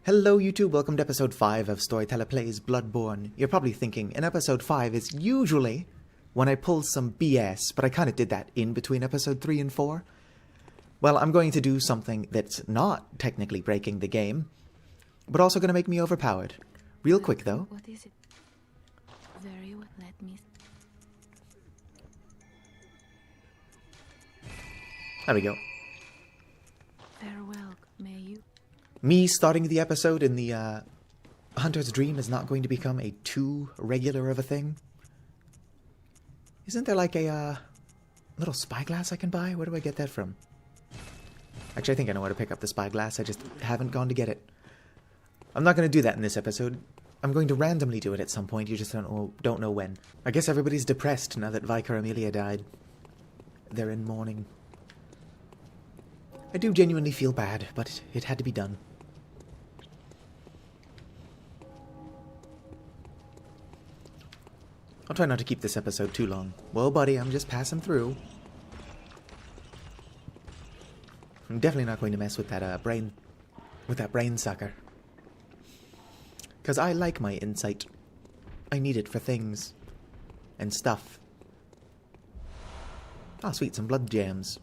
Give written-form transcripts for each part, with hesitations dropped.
Hello YouTube, welcome to episode 5 of Storyteller Plays Bloodborne. You're probably thinking, in episode 5 is usually when I pull some BS, but I kind of did that in between episode 3 and 4. Well, I'm going to do something that's not technically breaking the game, but also going to make me overpowered. Real quick though. What is it? Very well, let me... There we go. Farewell, may you... Me starting the episode in the Hunter's Dream is not going to become a too regular of a thing. Isn't there like a little spyglass I can buy? Where do I get that from? Actually, I think I know where to pick up the spyglass. I just haven't gone to get it. I'm not going to do that in this episode. I'm going to randomly do it at some point. You just don't know when. I guess everybody's depressed now that Vicar Amelia died. They're in mourning. I do genuinely feel bad, but it had to be done. I'll try not to keep this episode too long. Well, buddy, I'm just passing through. I'm definitely not going to mess with that brain sucker. Because I like my insight. I need it for things. And stuff. Oh, sweet, some blood jams.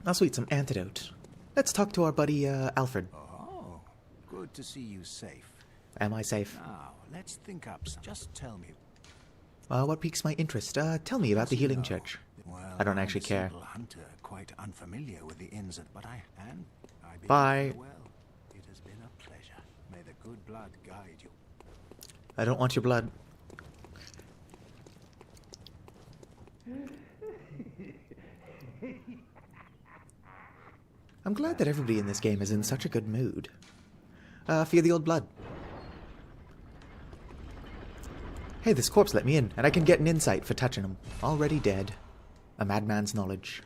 Oh, sweet, some antidote. Let's talk to our buddy, Alfred. Oh, good to see you safe. Am I safe? Now, let's think up. Just tell me. What piques my interest? Tell me about the Healing Church. Well, I don't actually care. I'm a simple hunter, quite unfamiliar with the ins and but I bid Bye. you farewell. It has been a pleasure. May the good blood guide you. I don't want your blood. I'm glad that everybody in this game is in such a good mood. Fear the old blood. Hey, this corpse let me in, and I can get an insight for touching him. Already dead. A madman's knowledge.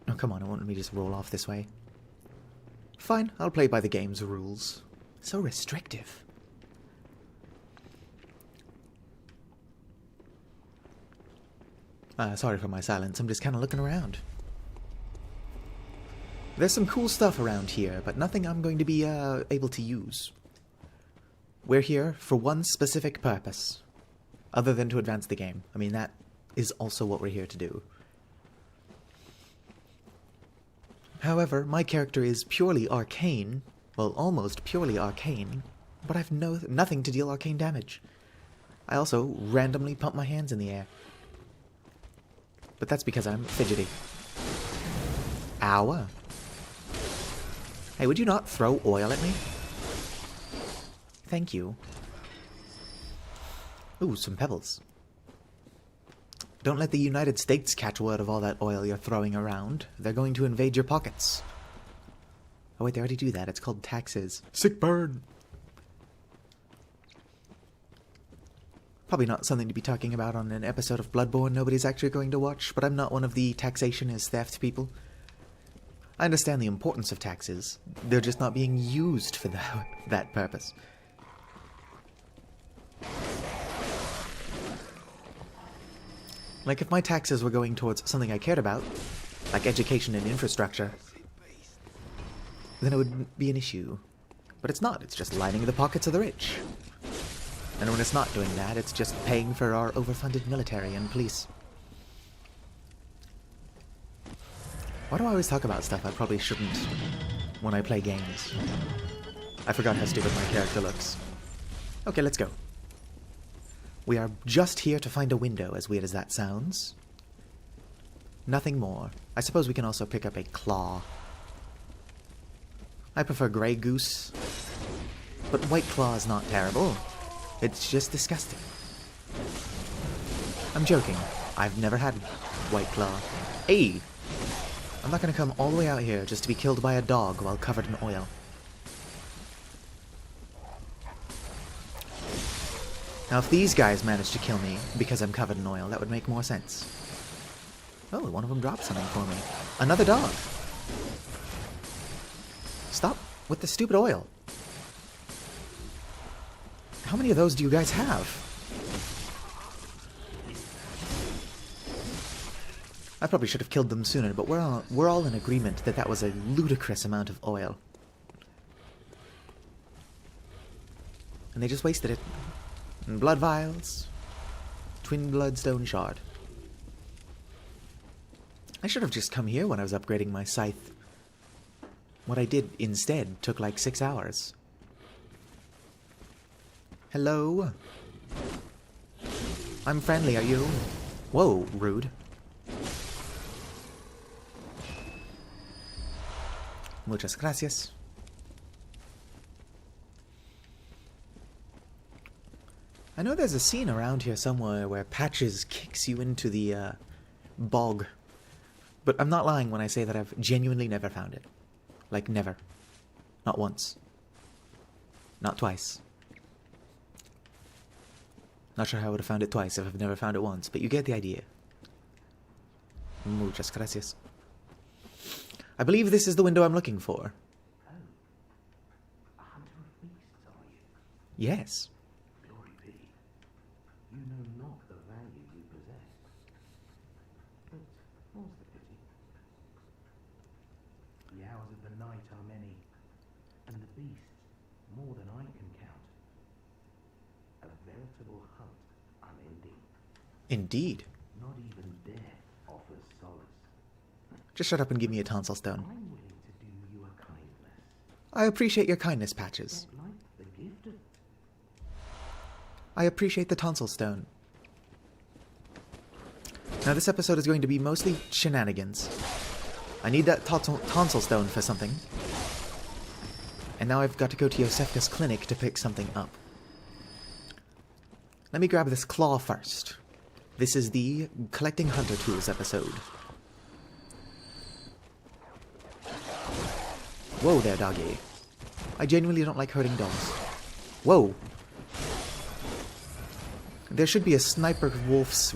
Oh, come on, it won't let me just roll off this way. Fine, I'll play by the game's rules. So restrictive. Sorry for my silence, I'm just kind of looking around. There's some cool stuff around here, but nothing I'm going to be able to use. We're here for one specific purpose, other than to advance the game. I mean, that is also what we're here to do. However, my character is purely arcane, well, almost purely arcane, but I've nothing to deal arcane damage. I also randomly pump my hands in the air. But that's because I'm fidgety. Ow. Hey, would you not throw oil at me? Thank you. Ooh, some pebbles. Don't let the United States catch word of all that oil you're throwing around. They're going to invade your pockets. Oh wait, they already do that. It's called taxes. Sick burn! Probably not something to be talking about on an episode of Bloodborne nobody's actually going to watch, but I'm not one of the taxation is theft people. I understand the importance of taxes. They're just not being used for that purpose. Like, if my taxes were going towards something I cared about, like education and infrastructure, then it would be an issue. But it's not. It's just lining the pockets of the rich. And when it's not doing that, it's just paying for our overfunded military and police. Why do I always talk about stuff I probably shouldn't when I play games? I forgot how stupid my character looks. Okay, let's go. We are just here to find a window, as weird as that sounds. Nothing more. I suppose we can also pick up a claw. I prefer Grey Goose, but White Claw is not terrible. It's just disgusting. I'm joking. I've never had White Claw. Hey! I'm not gonna come all the way out here just to be killed by a dog while covered in oil. Now, if these guys manage to kill me because I'm covered in oil, that would make more sense. Oh, one of them dropped something for me. Another dog! Stop with the stupid oil. How many of those do you guys have? I probably should have killed them sooner, but we're all in agreement that that was a ludicrous amount of oil. And they just wasted it. And blood vials. Twin bloodstone shard. I should have just come here when I was upgrading my scythe. What I did instead took like 6 hours. Hello? I'm friendly, are you? Whoa, rude. Muchas gracias. I know there's a scene around here somewhere where Patches kicks you into the bog. But I'm not lying when I say that I've genuinely never found it. Like, never. Not once. Not twice. Not sure how I would have found it twice if I've never found it once, but you get the idea. Muchas gracias. I believe this is the window I'm looking for. Oh, a hunter of beasts, are you? Yes. Glory be. You know not the value you possess. But more's the pity. The hours of the night are many, and the beasts more than I can count. A veritable hunt unending. Indeed. Not even death offers solace. Just shut up and give me a tonsil stone. I'm willing to do you a kindness. I appreciate your kindness, Patches. Yet like the gift of I appreciate the tonsil stone. Now this episode is going to be mostly shenanigans. I need that tonsil stone for something. And now I've got to go to Yosefka's clinic to pick something up. Let me grab this claw first. This is the Collecting Hunter Tools episode. Whoa there, doggy. I genuinely don't like hurting dogs. Whoa. There should be a Sniper Wolf's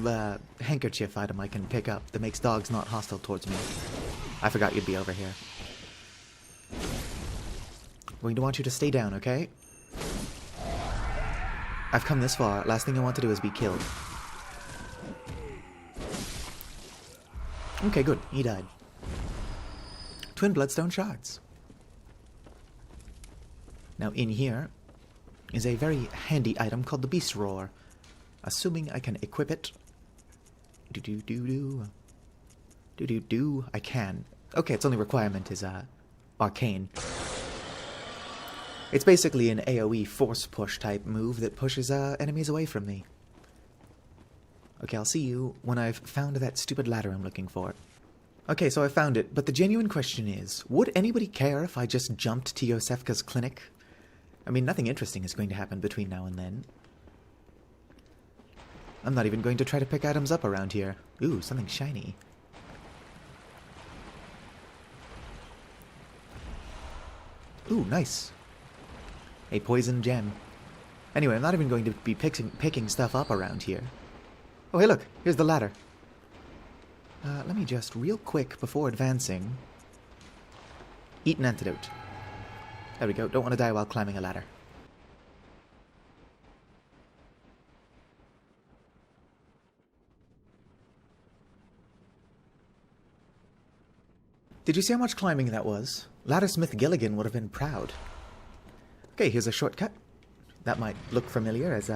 handkerchief item I can pick up that makes dogs not hostile towards me. I forgot you'd be over here. I'm going to want you to stay down, okay? I've come this far. Last thing I want to do is be killed. Okay, good. He died. Twin bloodstone shards. Now in here is a very handy item called the Beast Roar. Assuming I can equip it. Do-do-do-do. Do-do-do. I can. Okay, its only requirement is arcane. It's basically an AoE force push type move that pushes enemies away from me. Okay, I'll see you when I've found that stupid ladder I'm looking for. Okay, so I found it, but the genuine question is, would anybody care if I just jumped to Yosefka's clinic? I mean, nothing interesting is going to happen between now and then. I'm not even going to try to pick items up around here. Ooh, something shiny. Ooh, nice. A poison gem. Anyway, I'm not even going to be picking stuff up around here. Oh, hey look, here's the ladder. Let me just, real quick, before advancing, eat an antidote. There we go, don't want to die while climbing a ladder. Did you see how much climbing that was? Laddersmith Gilligan would have been proud. Okay, here's a shortcut. That might look familiar as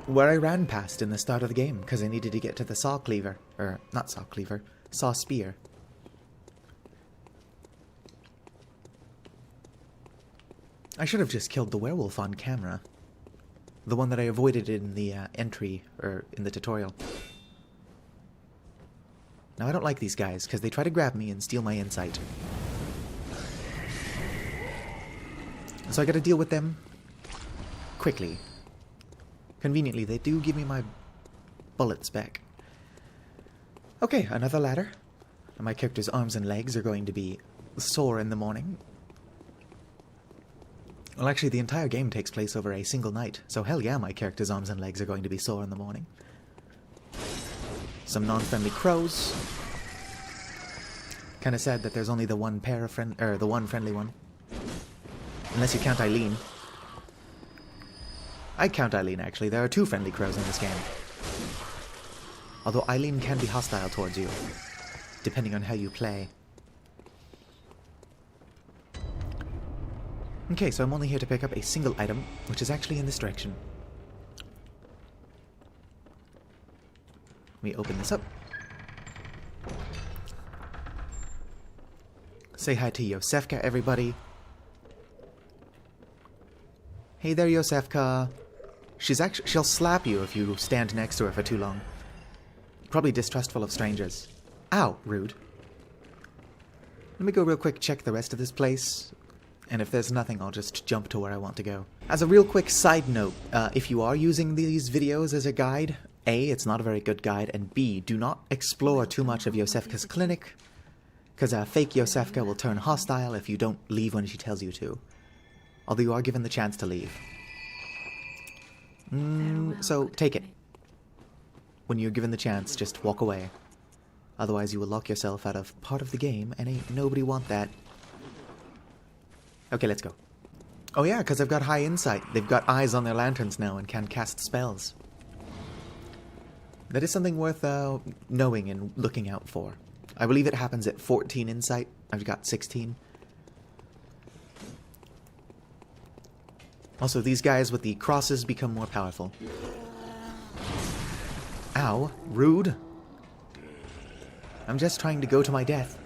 where I ran past in the start of the game, because I needed to get to the saw cleaver. Or, not saw cleaver, saw spear. I should have just killed the werewolf on camera. The one that I avoided in the entry, or in the tutorial. Now I don't like these guys, because they try to grab me and steal my insight. So I gotta deal with them quickly. Conveniently, they do give me my bullets back. Okay, another ladder. My character's arms and legs are going to be sore in the morning. Well, actually, the entire game takes place over a single night, so hell yeah, my character's arms and legs are going to be sore in the morning. Some non-friendly crows. Kinda sad that there's only the one pair of the one friendly one. Unless you count Eileen. I count Eileen, actually. There are 2 friendly crows in this game. Although Eileen can be hostile towards you, depending on how you play. Okay, so I'm only here to pick up a single item, which is actually in this direction. Let me open this up. Say hi to Yosefka, everybody. Hey there, Yosefka. She'll slap you if you stand next to her for too long. Probably distrustful of strangers. Ow, rude. Let me go real quick check the rest of this place. And if there's nothing, I'll just jump to where I want to go. As a real quick side note, if you are using these videos as a guide, A, it's not a very good guide, and B, do not explore too much of Yosefka's clinic, because fake Yosefka will turn hostile if you don't leave when she tells you to. Although you are given the chance to leave. So, take it. When you're given the chance, just walk away. Otherwise you will lock yourself out of part of the game, and ain't nobody want that. Okay, let's go. Oh yeah, because I've got high insight. They've got eyes on their lanterns now and can cast spells. That is something worth knowing and looking out for. I believe it happens at 14 insight. I've got 16. Also, these guys with the crosses become more powerful. Ow, rude. I'm just trying to go to my death.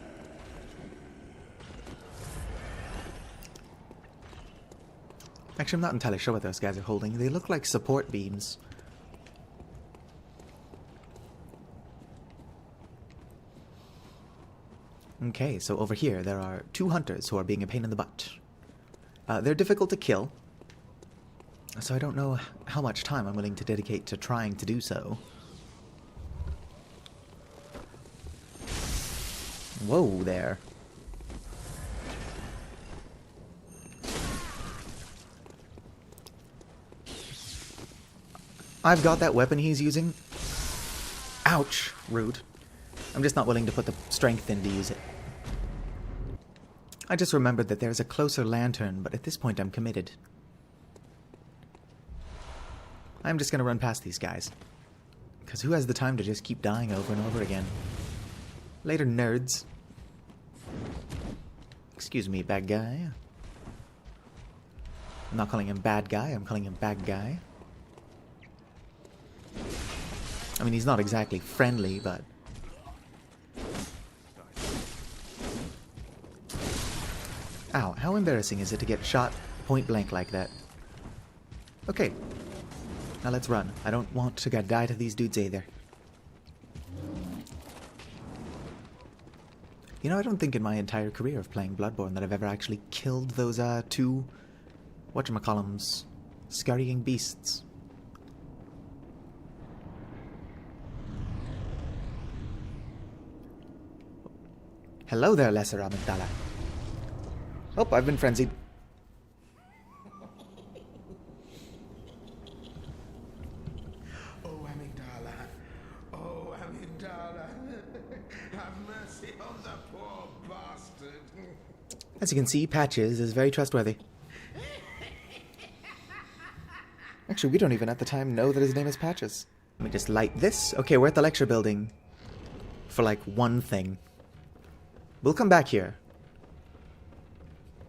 Actually, I'm not entirely sure what those guys are holding. They look like support beams. Okay, so over here there are 2 hunters who are being a pain in the butt. They're difficult to kill, so I don't know how much time I'm willing to dedicate to trying to do so. Whoa there. I've got that weapon he's using. Ouch, rude. I'm just not willing to put the strength in to use it. I just remembered that there's a closer lantern, but at this point I'm committed. I'm just gonna run past these guys. Because who has the time to just keep dying over and over again? Later, nerds. Excuse me, bad guy. I'm not calling him bad guy, I'm calling him bad guy. I mean, he's not exactly friendly, but... Ow, how embarrassing is it to get shot point blank like that? Okay. Now let's run. I don't want to die to these dudes either. You know, I don't think in my entire career of playing Bloodborne that I've ever actually killed those, 2... whatchamacallums... scurrying beasts. Hello there, Lesser Amygdala. Oh, I've been frenzied. Oh, Amygdala. Oh, Amygdala. Have mercy on the poor bastard. As you can see, Patches is very trustworthy. Actually, we don't even at the time know that his name is Patches. Let me just light this. Okay, we're at the lecture building. For like one thing. We'll come back here.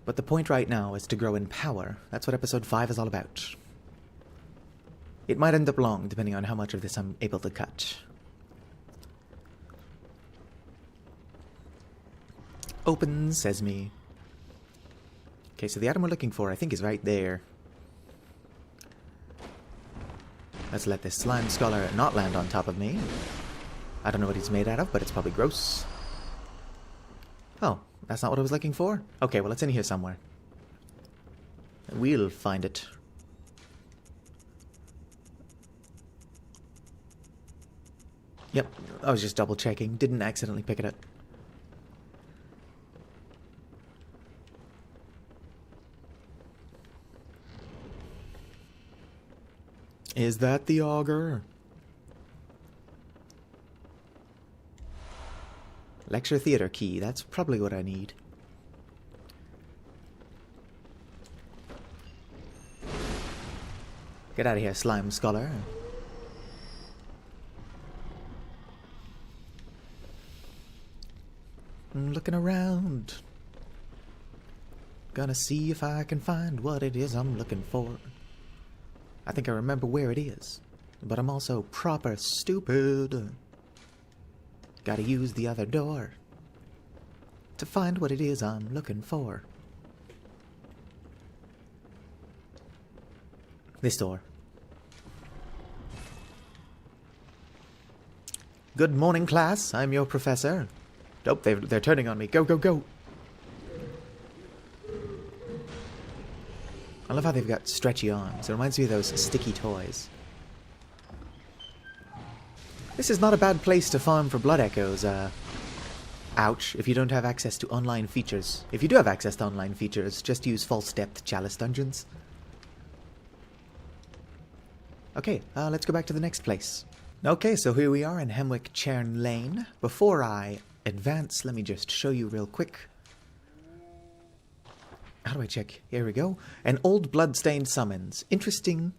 But the point right now is to grow in power. That's what episode 5 is all about. It might end up long, depending on how much of this I'm able to cut. Open sesame. Okay, so the item we're looking for, I think, is right there. Let's let this slime scholar not land on top of me. I don't know what he's made out of, but it's probably gross. Oh, that's not what I was looking for? Okay, well, it's in here somewhere. We'll find it. Yep, I was just double checking. Didn't accidentally pick it up. Is that the auger? Lecture theater key. That's probably what I need. Get out of here, slime scholar. I'm looking around. Gonna see if I can find what it is I'm looking for. I think I remember where it is, but I'm also proper stupid. Gotta use the other door to find what it is I'm looking for. This door. Good morning, class. I'm your professor. Oh, they're turning on me. Go, go, go. I love how they've got stretchy arms. It reminds me of those sticky toys. This is not a bad place to farm for blood echoes. Ouch, if you don't have access to online features. If you do have access to online features, just use false depth chalice dungeons. Okay, let's go back to the next place. Okay, so here we are in Hemwick Chern Lane. Before I advance, let me just show you real quick. How do I check? Here we go. An old bloodstained summons. An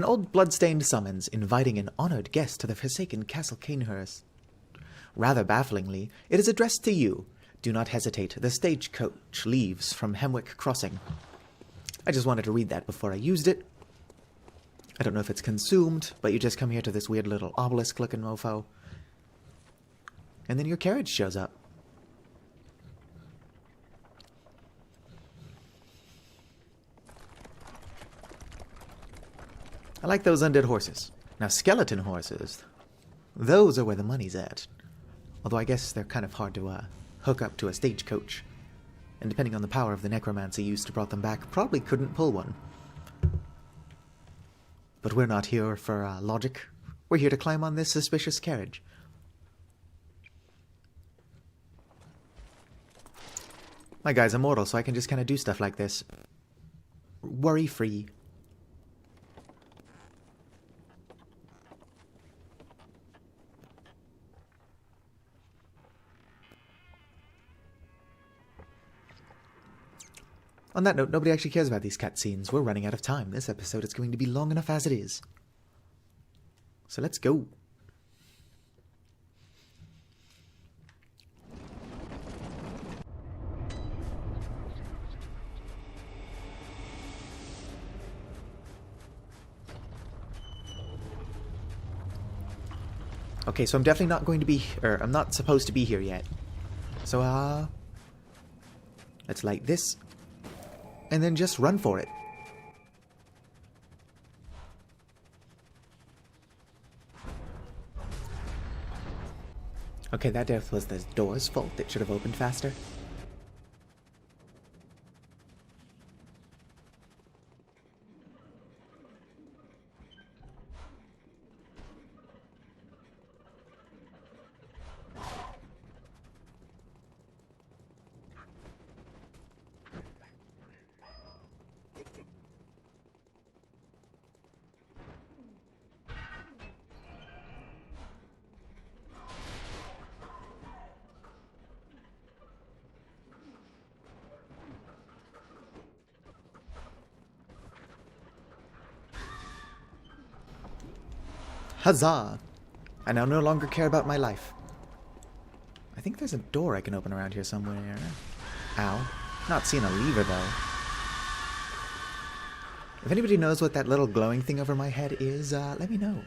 old bloodstained summons inviting an honored guest to the forsaken Castle Canehurst. Rather bafflingly, it is addressed to you. Do not hesitate. The stagecoach leaves from Hemwick Crossing. I just wanted to read that before I used it. I don't know if it's consumed, but you just come here to this weird little obelisk-looking mofo. And then your carriage shows up. I like those undead horses. Now, skeleton horses, those are where the money's at. Although I guess they're kind of hard to hook up to a stagecoach. And depending on the power of the necromancer used to brought them back, probably couldn't pull one. But we're not here for logic. We're here to climb on this suspicious carriage. My guy's immortal, so I can just kind of do stuff like this. Worry-free. On that note, nobody actually cares about these cutscenes. We're running out of time. This episode is going to be long enough as it is. So let's go. Okay, so I'm definitely not going to be, I'm not supposed to be here yet. So, let's light this. And then just run for it. Okay, that death was the door's fault. It should have opened faster. Huzzah! I now no longer care about my life. I think there's a door I can open around here somewhere. Ow. Not seeing a lever, though. If anybody knows what that little glowing thing over my head is, let me know.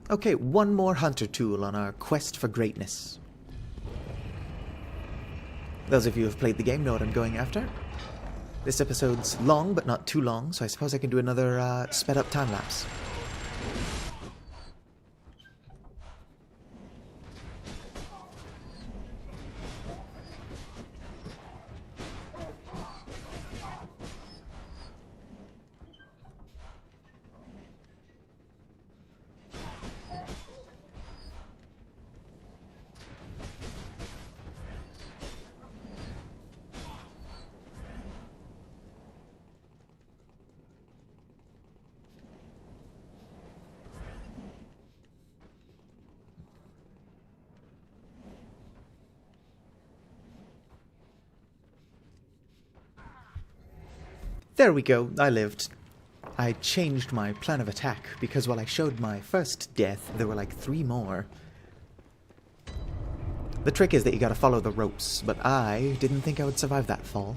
Okay, one more hunter tool on our quest for greatness. Those of you who have played the game know what I'm going after. This episode's long, but not too long, so I suppose I can do another sped-up time-lapse. There we go, I lived. I changed my plan of attack, because while I showed my first death, there were like 3 more. The trick is that you gotta follow the ropes, but I didn't think I would survive that fall.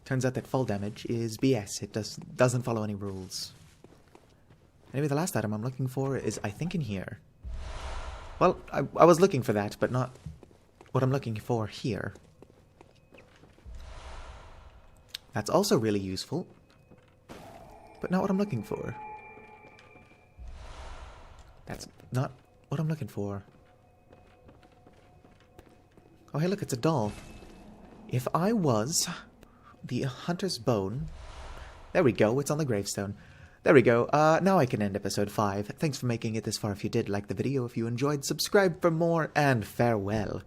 Turns out that fall damage is BS. It doesn't follow any rules. Anyway, the last item I'm looking for is, I think, in here. Well, I was looking for that, but not what I'm looking for here. That's also really useful, but not what I'm looking for. That's not what I'm looking for. Oh, hey, look, it's a doll. If I was the hunter's bone... There we go, it's on the gravestone. There we go. Now I can end episode 5. Thanks for making it this far. If you did like the video, if you enjoyed, subscribe for more, and farewell.